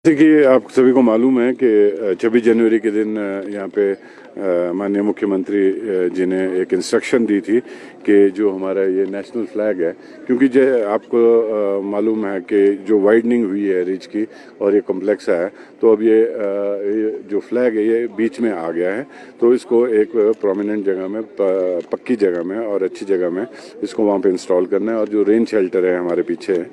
जैसे कि आप सभी को मालूम है कि 26 जनवरी के दिन यहाँ पे माननीय मुख्यमंत्री जी ने एक इंस्ट्रक्शन दी थी कि जो हमारा ये नेशनल फ्लैग है, क्योंकि जो आपको मालूम है कि जो वाइडनिंग हुई है रिज की और ये कॉम्प्लेक्स है, तो अब ये जो फ्लैग है ये बीच में आ गया है। तो इसको एक प्रोमिनेंट जगह में, पक्की जगह में और अच्छी जगह में इसको वहाँ पे इंस्टॉल करना है। और जो रेन शेल्टर है हमारे पीछे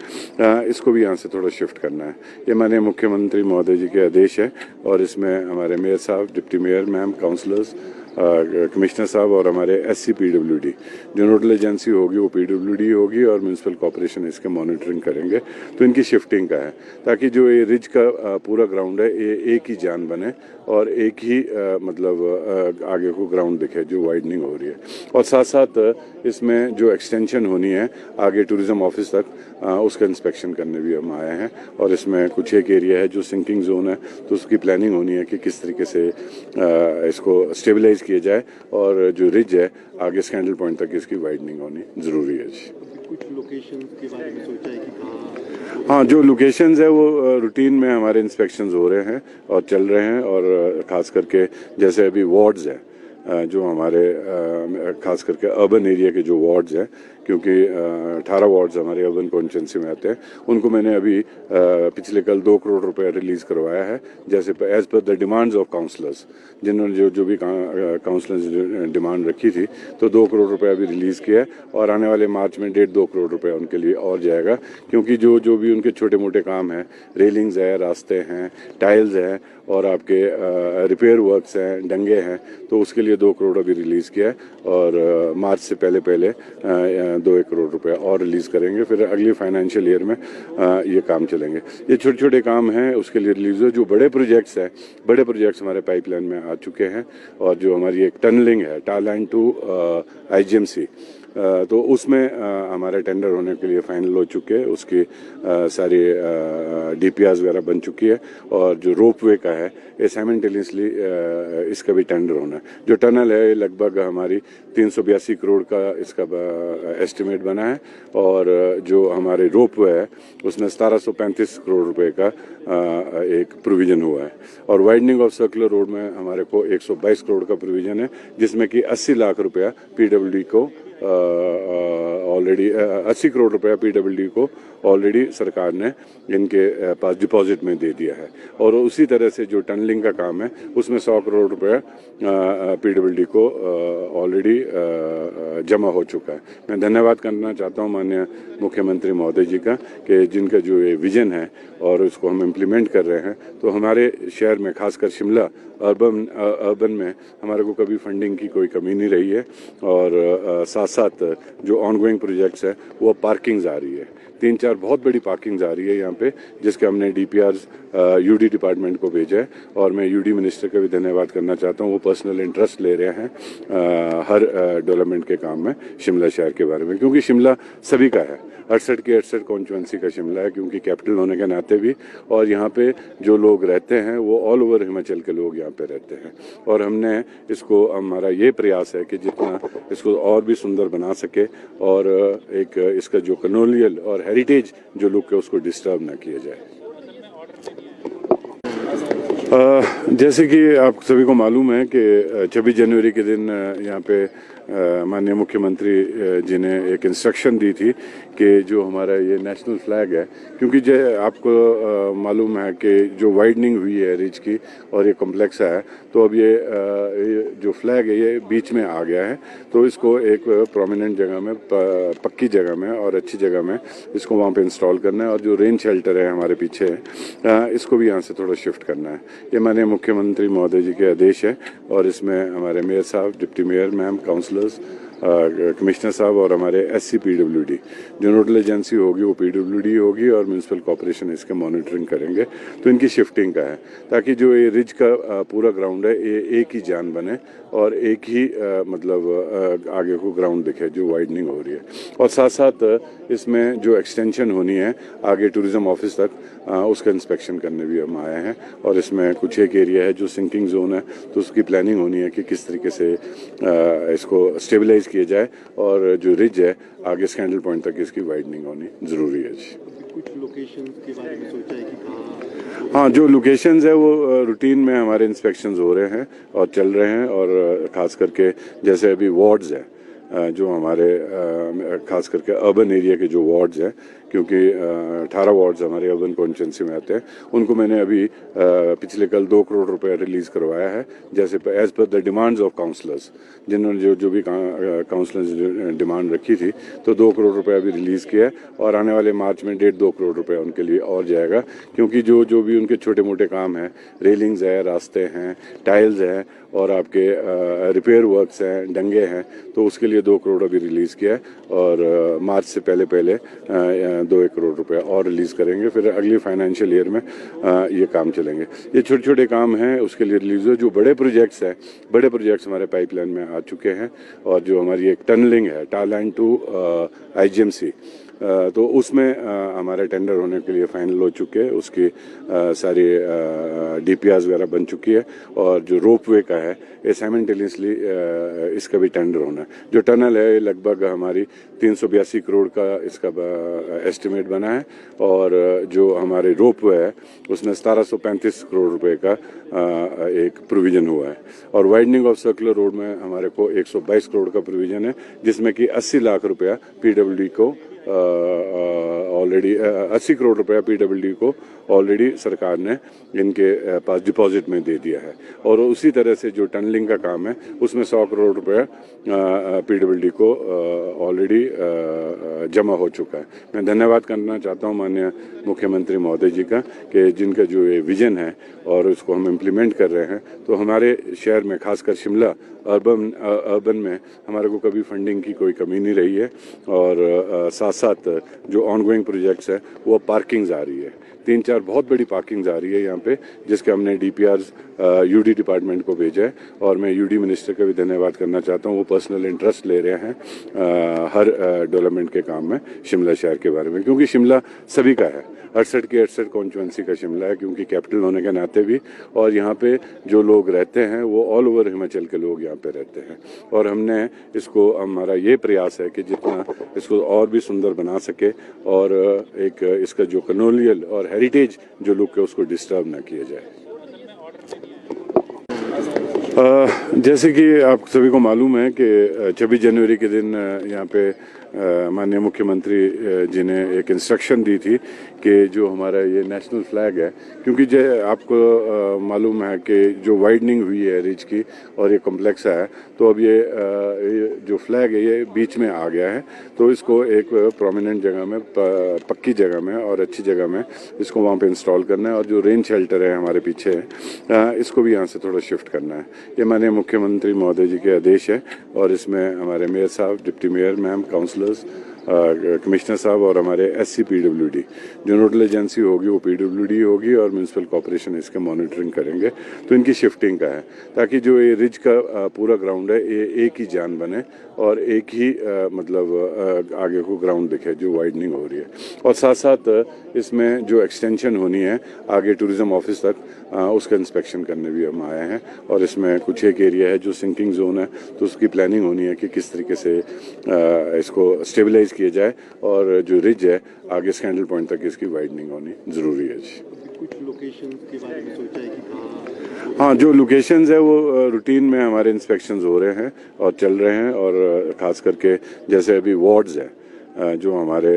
इसको भी यहाँ से थोड़ा शिफ्ट करना है। ये माननीय मुख्यमंत्री महोदय जी के आदेश है और इसमें हमारे मेयर साहब, deputy mayor ma'am, councillors, commissioner साहब और हमारे एससी पीडब्ल्यूडी जो नोडल एजेंसी होगी वो पीडब्ल्यूडी होगी और म्यूनसिपल कॉर्पोरेशन इसके मॉनिटरिंग करेंगे। तो इनकी शिफ्टिंग का है ताकि जो ये रिज का पूरा ग्राउंड है ये एक ही जान बने और एक ही मतलब आगे को ग्राउंड दिखे जो वाइडनिंग हो रही है। और साथ साथ इसमें जो एक्सटेंशन होनी है आगे टूरिज्म ऑफिस तक, उसका इंस्पेक्शन करने भी हम आए हैं। और इसमें कुछ एक एरिया है जो सिंकिंग जोन है, तो उसकी प्लानिंग होनी है कि किस तरीके से इसको स्टेबलाइज किया जाए और जो रिज है आगे स्कैंडल पॉइंट तक इसकी वाइडनिंग होनी जरूरी है जी। कुछ लोकेशन के बारे में सोचा है कि कहाँ? हाँ, जो लोकेशंस है वो रूटीन में हमारे इंस्पेक्शंस हो रहे हैं और चल रहे हैं। और खास करके जैसे अभी वार्ड्स है जो हमारे खास करके अर्बन एरिया के जो वार्ड्स हैं, क्योंकि 18 वार्ड्स हमारे अर्बन कॉन्स्टिट्यूंसी में आते हैं, उनको मैंने अभी पिछले कल 2 करोड़ रुपए रिलीज करवाया है, जैसे as per the demands of counsellors, जिन्होंने जो भी काउंसलर्स डिमांड रखी थी। तो 2 करोड़ रुपए अभी रिलीज किया है और आने वाले मार्च में 1.5-2 करोड़ रुपए उनके लिए और जाएगा, क्योंकि जो भी उनके छोटे मोटे काम हैं, रेलिंग्स है, रास्ते हैं, टाइल्स हैं और आपके रिपेयर वर्क्स हैं, डंगे हैं, तो उसके लिए 2 करोड़ अभी रिलीज किया है। और मार्च से पहले 2-1 करोड़ रुपए और रिलीज करेंगे। फिर अगली फाइनेंशियल ईयर में ये काम चलेंगे। ये छोटे छोटे काम हैं उसके लिए रिलीज हो। जो बड़े प्रोजेक्ट्स हैं, बड़े प्रोजेक्ट्स हमारे पाइपलाइन में आ चुके हैं। और जो हमारी एक टनलिंग है टालाइन टू IGMC, तो उसमें हमारे टेंडर होने के लिए फाइनल हो चुके हैं। उसकी सारी DPRs वगैरह बन चुकी है। और जो रोपवे का है ये साइमल्टेनियसली इसका भी टेंडर होना है। जो टनल है लगभग हमारी 382 करोड़ का इसका एस्टिमेट बना है। और जो हमारे रोपवे है उसमें 1735 करोड़ रुपए का एक प्रोविजन हुआ है। और वाइडनिंग ऑफ सर्कुलर रोड में हमारे को 122 करोड़ का प्रोविजन है, जिसमें कि 80 लाख रुपया PWD को ऑलरेडी 80 करोड़ रुपया PWD को ऑलरेडी सरकार ने इनके पास डिपॉजिट में दे दिया है। और उसी तरह से जो टनलिंग का काम है उसमें 100 करोड़ रुपया PWD को ऑलरेडी जमा हो चुका है। मैं धन्यवाद करना चाहता हूं माननीय मुख्यमंत्री महोदय जी का कि जिनका जो ये विजन है और उसको हम इम्प्लीमेंट कर रहे हैं। तो हमारे शहर में खासकर शिमला अर्बन में हमारे को कभी फंडिंग की कोई कमी नहीं रही है। और साथ साथ जो ऑनगोइंग प्रोजेक्ट्स है वो पार्किंग्स आ रही है, 3-4 बहुत बड़ी पार्किंग्स आ रही है यहाँ पे, जिसके हमने DPRs UD डिपार्टमेंट को भेजा है। और मैं UD मिनिस्टर का भी धन्यवाद करना चाहता हूँ, वो पर्सनल इंटरेस्ट ले रहे हैं हर डेवलपमेंट के काम में शिमला शहर के बारे में, क्योंकि शिमला सभी का है। 68 की 68 कॉन्स्टिट्यूंसी का शिमला है, क्योंकि कैपिटल होने के नाते भी। और यहाँ पे जो लोग रहते हैं वो ऑल ओवर हिमाचल के लोग यहाँ पे रहते हैं। और हमने इसको, हमारा ये प्रयास है कि जितना इसको और भी सुंदर बना सके और एक इसका जो कॉलोनियल और हेरिटेज जो लुक है उसको डिस्टर्ब ना किया जाए। जैसे कि आप सभी को मालूम है कि 26 जनवरी के दिन यहाँ पे माननीय मुख्यमंत्री जी ने एक इंस्ट्रक्शन दी थी कि जो हमारा ये नेशनल फ्लैग है, क्योंकि जो आपको मालूम है कि जो वाइडनिंग हुई है रिज की और ये कॉम्प्लेक्स है, तो अब ये जो फ्लैग है ये बीच में आ गया है। तो इसको एक प्रोमिनेंट जगह में, पक्की जगह में और अच्छी जगह में इसको वहाँ पे इंस्टॉल करना है। और जो रेन शेल्टर है हमारे पीछे इसको भी यहाँ से थोड़ा शिफ्ट करना है। ये माननीय मुख्यमंत्री महोदय जी के आदेश है और इसमें हमारे मेयर साहब, deputy mayor ma'am, councillors, commissioner साहब और हमारे SC PWD जो नोडल एजेंसी होगी वो PWD होगी और म्यूनसिपल कॉर्पोरेशन इसके मॉनिटरिंग करेंगे। तो इनकी शिफ्टिंग का है ताकि जो ये रिज का पूरा ग्राउंड है ये एक ही जान बने और एक ही मतलब आगे को ग्राउंड दिखे जो वाइडनिंग हो रही है। और साथ साथ इसमें जो एक्सटेंशन होनी है आगे टूरिज्म ऑफिस तक, उसका इंस्पेक्शन करने भी हम आए हैं। और इसमें कुछ एक एरिया है जो सिंकिंग जोन है, तो उसकी प्लानिंग होनी है कि किस तरीके से इसको स्टेबलाइज किया जाए और जो रिज है आगे स्कैंडल पॉइंट तक इसकी वाइडनिंग होनी जरूरी है जी। कुछ लोकेशंस के बारे में सोचा है कि कहाँ? हाँ, जो लोकेशंस है वो रूटीन में हमारे इंस्पेक्शंस हो रहे हैं और चल रहे हैं, और ख़ास करके जैसे अभी वार्ड्स हैं जो हमारे खास करके अर्बन एरिया के जो वार्ड्स हैं, क्योंकि 18 वार्ड्स हमारे अर्बन कॉन्स्टिट्यूंसी में आते हैं, उनको मैंने अभी पिछले कल 2 करोड़ रुपए रिलीज़ करवाया है, जैसे as per the demands of counsellors, जिन्होंने जो भी काउंसलर्स डिमांड रखी थी, तो 2 करोड़ रुपए अभी रिलीज़ किया है, और आने वाले मार्च में 1.5-2 करोड़ रुपए उनके लिए और जाएगा, क्योंकि जो भी उनके छोटे मोटे काम हैं, रेलिंग्स है, रास्ते हैं, टाइल्स हैं, और आपके रिपेयर वर्क्स हैं, डंगे हैं, तो उसके लिए 2 करोड़ अभी रिलीज़ किया है, और मार्च से पहले 2-1 करोड़ रुपए और रिलीज़ करेंगे, फिर अगली फाइनेंशियल ईयर में ये काम चलेंगे। ये छोटे छोटे काम हैं, उसके लिए रिलीज़ हुए। जो बड़े प्रोजेक्ट्स हैं, बड़े प्रोजेक्ट्स हमारे पाइपलाइन में आ चुके हैं, और जो हमारी एक टनलिंग है टालैंड टू IGMC, तो उसमें हमारे टेंडर होने के लिए फाइनल हो चुके हैं, उसकी सारी DPRs वगैरह बन चुकी है, और जो रोपवे का है ये साइमल्टेनियसली इसका भी टेंडर होना है। जो टनल है ये लगभग हमारी 382 करोड़ का इसका एस्टिमेट बना है, और जो हमारे रोपवे है उसमें 1735 करोड़ रुपए का एक प्रोविजन हुआ है, और वाइडनिंग ऑफ सर्कुलर रोड में हमारे को 122 करोड़ का प्रोविजन है, जिसमें कि 80 लाख रुपया PWD को ऑलरेडी 80 करोड़ रुपया PWD को ऑलरेडी सरकार ने इनके पास डिपॉजिट में दे दिया है, और उसी तरह से जो टनलिंग का काम है उसमें 100 करोड़ रुपया PWD को ऑलरेडी जमा हो चुका है। मैं धन्यवाद करना चाहता हूं माननीय मुख्यमंत्री महोदय जी का, कि जिनका जो ये विजन है और उसको हम इम्प्लीमेंट कर रहे हैं, तो हमारे शहर में खासकर शिमला अर्बन में हमारे को कभी फंडिंग की कोई कमी नहीं रही है, और साथ साथ जो ऑनगोइंग प्रोजेक्ट्स है वो पार्किंग्स आ रही है, 3-4 बहुत बड़ी पार्किंग्स आ रही है यहाँ पे, जिसके हमने DPRs UD डिपार्टमेंट को भेजा है, और मैं UD मिनिस्टर का भी धन्यवाद करना चाहता हूँ। वो पर्सनल इंटरेस्ट ले रहे हैं हर डेवलपमेंट के काम में शिमला शहर के बारे में, क्योंकि शिमला सभी का है, 68 की 68 कॉन्स्टिट्यूंसी का शिमला है, क्योंकि कैपिटल होने के नाते भी, और यहाँ पे जो लोग रहते हैं वो ऑल ओवर हिमाचल के लोग यहाँ पे रहते हैं, और हमने इसको, हमारा ये प्रयास है कि जितना इसको और भी सुंदर बना सके, और एक इसका जो कॉलोनियल और हेरिटेज जो लुक है उसको डिस्टर्ब ना किया जाए। जैसे कि आप सभी को मालूम है कि 26 जनवरी के दिन यहाँ पे माननीय मुख्यमंत्री जी ने एक इंस्ट्रक्शन दी थी कि जो हमारा ये नेशनल फ्लैग है, क्योंकि जो आपको मालूम है कि जो वाइडनिंग हुई है रिज की और ये कॉम्प्लेक्स है, तो अब ये जो फ्लैग है ये बीच में आ गया है, तो इसको एक प्रोमिनेंट जगह में, पक्की जगह में और अच्छी जगह में इसको वहाँ पे इंस्टॉल करना है, और जो रेन शेल्टर है हमारे पीछे है इसको भी यहाँ से थोड़ा शिफ्ट करना है। ये माननीय मुख्यमंत्री महोदय जी के आदेश है, और इसमें हमारे मेयर साहब, deputy mayor ma'am, councillors, commissioner साहब और हमारे SC PWD जो नोडल एजेंसी होगी वो PWD होगी, और म्यूनसिपल कॉर्पोरेशन इसके मॉनिटरिंग करेंगे, तो इनकी शिफ्टिंग का है, ताकि जो ये रिज का पूरा ग्राउंड है ये एक ही जान बने, और एक ही मतलब आगे को ग्राउंड दिखे जो वाइडनिंग हो रही है, और साथ साथ इसमें जो एक्सटेंशन होनी है आगे टूरिज्म ऑफिस तक, उसका इंस्पेक्शन करने भी हम आए हैं, और इसमें कुछ एक एरिया है जो सिंकिंग जोन है, तो उसकी प्लानिंग होनी है कि किस तरीके से इसको स्टेबलाइज किया जाए, और जो रिज है आगे स्कैंडल पॉइंट तक इसकी वाइडनिंग होनी जरूरी है जी। कुछ लोकेशंस के बारे में सोचा है कि कहाँ? हाँ, जो लोकेशंस है वो रूटीन में हमारे इंस्पेक्शंस हो रहे हैं और चल रहे हैं, और खास करके जैसे अभी वार्ड्स हैं जो हमारे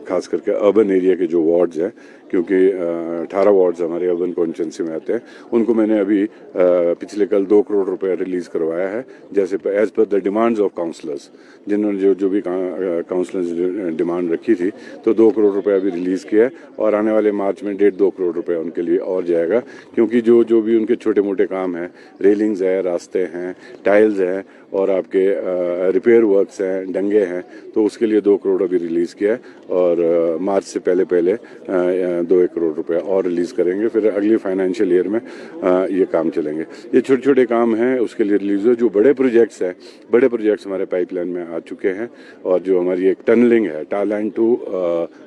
खास करके अर्बन एरिया के जो वार्ड्स हैं, क्योंकि 18 वार्ड्स हमारे अर्बन कॉन्स्टिट्यूंसी में आते हैं, उनको मैंने अभी पिछले कल 2 करोड़ रुपए रिलीज़ करवाया है, जैसे as per the demands of counsellors, जिन्होंने जो भी काउंसलर्स डिमांड रखी थी, तो 2 करोड़ रुपए अभी रिलीज़ किया है, और आने वाले मार्च में 1.5-2 करोड़ रुपए उनके लिए और जाएगा, क्योंकि जो भी उनके छोटे मोटे काम हैं, रेलिंग्स है, रास्ते हैं, टाइल्स हैं, और आपके रिपेयर वर्क्स हैं, डंगे हैं, तो उसके लिए 2 करोड़ अभी रिलीज़ किया है, और मार्च से पहले 2-1 करोड़ रुपया और रिलीज़ करेंगे, फिर अगली फाइनेंशियल ईयर में ये काम चलेंगे। ये छोटे छोटे काम हैं, उसके लिए रिलीज़ हुए। जो बड़े प्रोजेक्ट्स हैं, बड़े प्रोजेक्ट्स हमारे पाइपलाइन में आ चुके हैं, और जो हमारी एक टनलिंग है टालैंड टू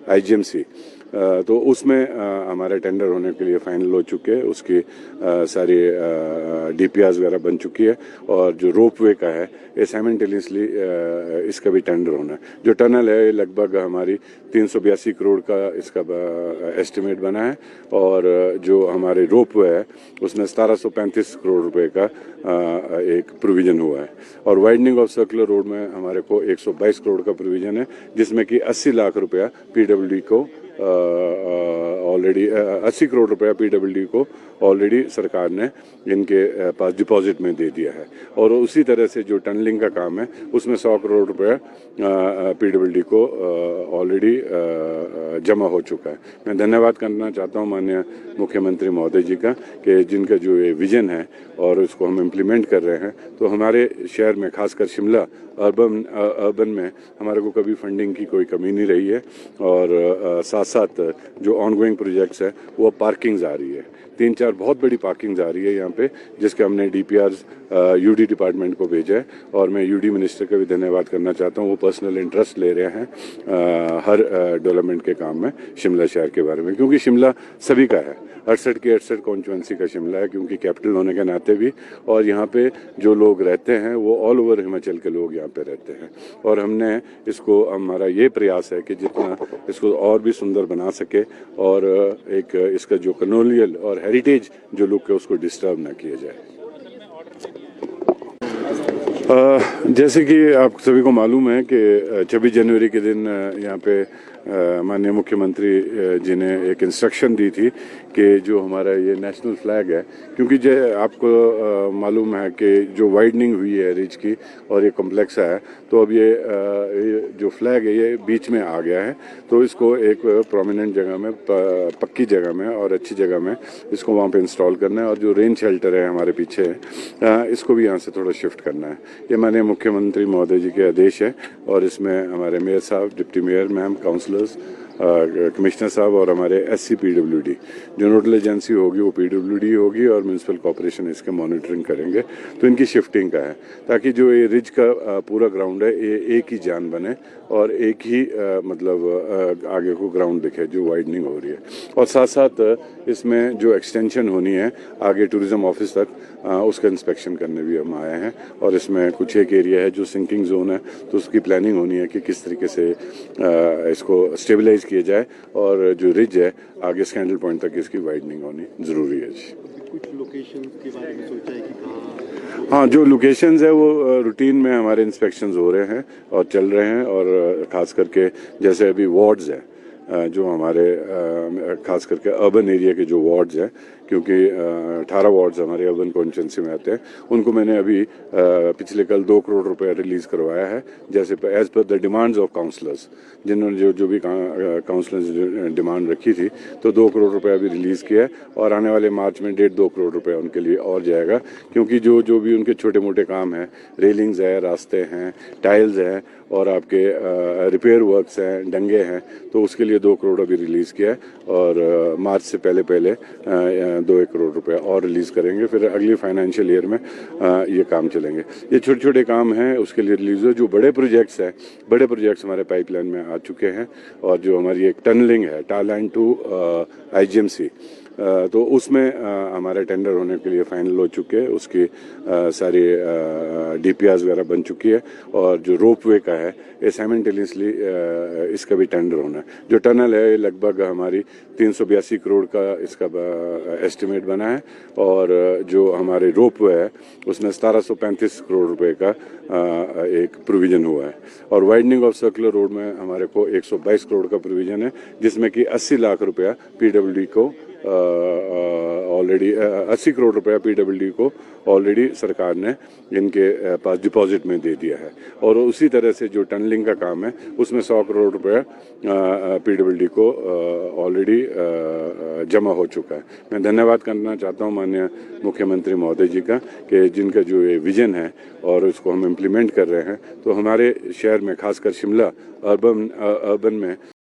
IGMC, तो उसमें हमारे टेंडर होने के लिए फाइनल हो चुके हैं, उसकी सारी डीपीआर वगैरह बन चुकी है और जो रोपवे का है ये साइमल्टेनियसली इसका भी टेंडर होना है। जो टनल है ये लगभग हमारी 382 करोड़ का इसका एस्टिमेट बना है और जो हमारे रोपवे है उसमें 1735 करोड़ रुपए का एक प्रोविजन हुआ है और वाइडनिंग ऑफ सर्कुलर रोड में हमारे को 122 करोड़ का प्रोविजन है, जिसमें कि 80 लाख रुपया पीडब्ल्यूडी को ऑलरेडी 80 करोड़ रुपया पीडब्ल्यूडी को ऑलरेडी सरकार ने इनके पास डिपॉजिट में दे दिया है और उसी तरह से जो टनलिंग का काम है उसमें 100 करोड़ रुपया पीडब्ल्यूडी को ऑलरेडी जमा हो चुका है। मैं धन्यवाद करना चाहता हूं माननीय मुख्यमंत्री महोदय जी का कि जिनका जो ये विजन है और उसको हम इम्प्लीमेंट कर रहे हैं, तो हमारे शहर में खासकर शिमला अर्बन में हमारे को कभी फंडिंग की कोई कमी नहीं रही है और साथ साथ जो ऑनगोइंग प्रोजेक्ट्स है वो पार्किंग्स आ रही है, 3-4 बहुत बड़ी पार्किंग्स आ रही है यहाँ पे, जिसके हमने डीपीआर यूडी डिपार्टमेंट को भेजा है और मैं यूडी मिनिस्टर का भी धन्यवाद करना चाहता हूँ। वो पर्सनल इंटरेस्ट ले रहे हैं हर डेवलपमेंट के काम में शिमला शहर के बारे में, क्योंकि शिमला सभी का है, 68 की 68 कॉन्स्टिट्यूंसी का शिमला है, क्योंकि कैपिटल होने के नाते भी, और यहाँ पे जो लोग रहते हैं वो ऑल ओवर हिमाचल के लोग यहाँ पे रहते हैं और हमने इसको, हमारा ये प्रयास है कि जितना इसको और भी सुंदर बना सके और एक इसका जो कलोनियल और हेरिटेज जो लुक है उसको डिस्टर्ब ना किया जाए। जैसे कि आप सभी को मालूम है कि 26 जनवरी के दिन यहाँ पे माननीय मुख्यमंत्री जी ने एक इंस्ट्रक्शन दी थी कि जो हमारा ये नेशनल फ्लैग है, क्योंकि आपको मालूम है कि जो वाइडनिंग हुई है रिज की और ये कॉम्प्लेक्स है, तो अब ये जो फ्लैग है ये बीच में आ गया है, तो इसको एक प्रोमिनेंट जगह में, पक्की जगह में और अच्छी जगह में इसको वहाँ पे इंस्टॉल करना है और जो रेन शेल्टर है हमारे पीछे है इसको भी यहाँ से थोड़ा शिफ्ट करना है। ये माननीय मुख्यमंत्री महोदय जी के आदेश है और इसमें हमारे मेयर साहब, deputy mayor ma'am, councillors, commissioner साहब और हमारे एससी पीडब्ल्यूडी जो नोडल एजेंसी होगी वो पीडब्ल्यूडी होगी और म्यूनिसिपल कॉर्पोरेशन इसके मॉनिटरिंग करेंगे, तो इनकी शिफ्टिंग का है ताकि जो ये रिज का पूरा ग्राउंड है ये एक ही जान बने और एक ही मतलब आगे को ग्राउंड दिखे जो वाइडनिंग हो रही है। और साथ साथ इसमें जो एक्सटेंशन होनी है आगे टूरिज्म ऑफिस तक, उसका इंस्पेक्शन करने भी हम आए हैं और इसमें कुछ एक एरिया है जो सिंकिंग जोन है, तो उसकी प्लानिंग होनी है कि किस तरीके से इसको स्टेबलाइज किया जाए और जो रिज है आगे स्कैंडल पॉइंट तक इसकी वाइडनिंग होनी जरूरी है जी। कुछ लोकेशन के बारे में सोचा है कि कहाँ? हाँ, जो लोकेशंस है वो रूटीन में हमारे इंस्पेक्शंस हो रहे हैं और चल रहे हैं और खास करके जैसे अभी वार्ड्स है जो हमारे खास करके अर्बन एरिया के जो वार्ड्स हैं, क्योंकि 18 वार्ड्स हमारे अर्बन कॉन्स्टिट्यूंसी में आते हैं, उनको मैंने अभी पिछले कल 2 करोड़ रुपया रिलीज करवाया है, जैसे as per the demands of counsellors, जिन्होंने जो भी काउंसलर्स डिमांड रखी थी, तो 2 करोड़ रुपया अभी रिलीज किया है और आने वाले मार्च में 1.5-2 करोड़ रुपया उनके लिए और जाएगा, क्योंकि जो भी उनके छोटे मोटे काम हैं, रेलिंग्स है, रास्ते हैं, टाइल्स हैं और आपके रिपेयर वर्क्स हैं, डंगे हैं, तो उसके लिए 2 करोड़ अभी रिलीज किया है और मार्च से पहले 2-1 करोड़ रुपया और रिलीज करेंगे, फिर अगली फाइनेंशियल ईयर में ये काम चलेंगे। ये छोटे छोटे काम हैं उसके लिए रिलीज हो। जो बड़े प्रोजेक्ट्स हैं, बड़े प्रोजेक्ट्स हमारे पाइपलाइन में आ चुके हैं और जो हमारी एक टनलिंग है टारलाइन टू आईजीएमसी, तो उसमें हमारे टेंडर होने के लिए फाइनल हो चुके हैं, उसकी सारी डीपीआर वगैरह बन चुकी है और जो रोपवे का है ये साइमल्टेनियसली इसका भी टेंडर होना है। जो टनल है ये लगभग हमारी 382 करोड़ का इसका एस्टिमेट बना है और जो हमारे रोपवे है उसमें 1735 करोड़ रुपए का एक प्रोविजन हुआ है और वाइडनिंग ऑफ सर्कुलर रोड में हमारे को 122 करोड़ का प्रोविजन है, जिसमें कि 80 लाख रुपया पीडब्ल्यूडी को ऑलरेडी 80 करोड़ रुपया पीडब्ल्यूडी को ऑलरेडी सरकार ने इनके पास डिपॉजिट में दे दिया है और उसी तरह से जो टनलिंग का काम है उसमें 100 करोड़ रुपया पीडब्ल्यूडी को ऑलरेडी जमा हो चुका है। मैं धन्यवाद करना चाहता हूं माननीय मुख्यमंत्री महोदय जी का कि जिनका जो ये विजन है और उसको हम इम्प्लीमेंट कर रहे हैं, तो हमारे शहर में खासकर शिमला अर्बन में